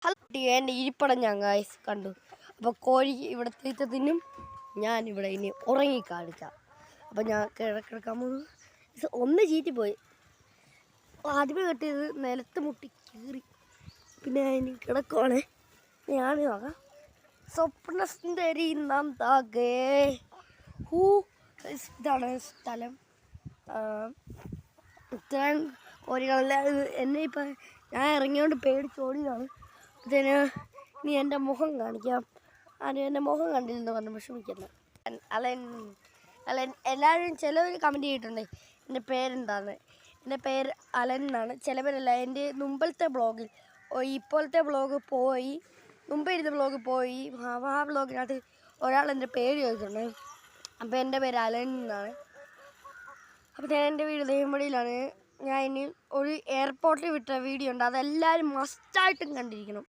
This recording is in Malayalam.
ഹലോ എൻ്റെ ഇരിപ്പടം ഞാൻ ഗായ്സ് കണ്ടു. അപ്പോൾ കോഴി ഇവിടെ തീറ്റ തിന്നും, ഞാനിവിടെ ഇനി ഉറങ്ങി കാണിക്കാം. അപ്പോൾ ഞാൻ കിടക്കാൻ പോകുന്നു. ഒന്ന് ചീറ്റിപ്പോയി. ആദ്യമേ കെട്ടിയത് നിലത്ത് മുട്ടി കീറി. പിന്നെ ഇനി കിടക്കുവാണ്. ഞാൻ നോക്കാം. സ്വപ്നസുന്ദരി നാം താകേ ഇതാണ് സ്ഥലം. ഇത്രയും കോഴികളല്ല. എന്നെ ഇപ്പം ഞാൻ ഇറങ്ങിയോണ്ട് പേടിച്ചോടിയതാണ്. ഇതിന് ഇനി എൻ്റെ മുഖം കാണിക്കാം. എൻ്റെ മുഖം കണ്ടില്ലെന്ന് പറഞ്ഞു വിഷമിക്കുന്നത്. അലൻ എല്ലാവരും ചിലവർ കമൻറ്റ് ചെയ്തിട്ടുണ്ട് എൻ്റെ പേരെന്താന്ന്. എൻ്റെ പേര് അലൻ എന്നാണ്. ചിലവരല്ല എൻ്റെ മുമ്പത്തെ ബ്ലോഗിൽ ഇപ്പോഴത്തെ ബ്ലോഗ് പോയി, മുമ്പ് ഇരുന്ന ബ്ലോഗ് പോയി. ആ ബ്ലോഗിനകത്ത് ഒരാൾ എൻ്റെ പേര് ചോദിച്ചിട്ടുണ്ട്. അപ്പോൾ എൻ്റെ പേര് അലൻ എന്നാണ്. അപ്പോൾ ഞാൻ എൻ്റെ വീട് ദേവമ്പടിയിലാണ്. ഞാൻ ഇനി ഒരു എയർപോർട്ടിൽ വിട്ട വീഡിയോ ഉണ്ട്, അതെല്ലാവരും മസ്റ്റായിട്ടും കണ്ടിരിക്കണം.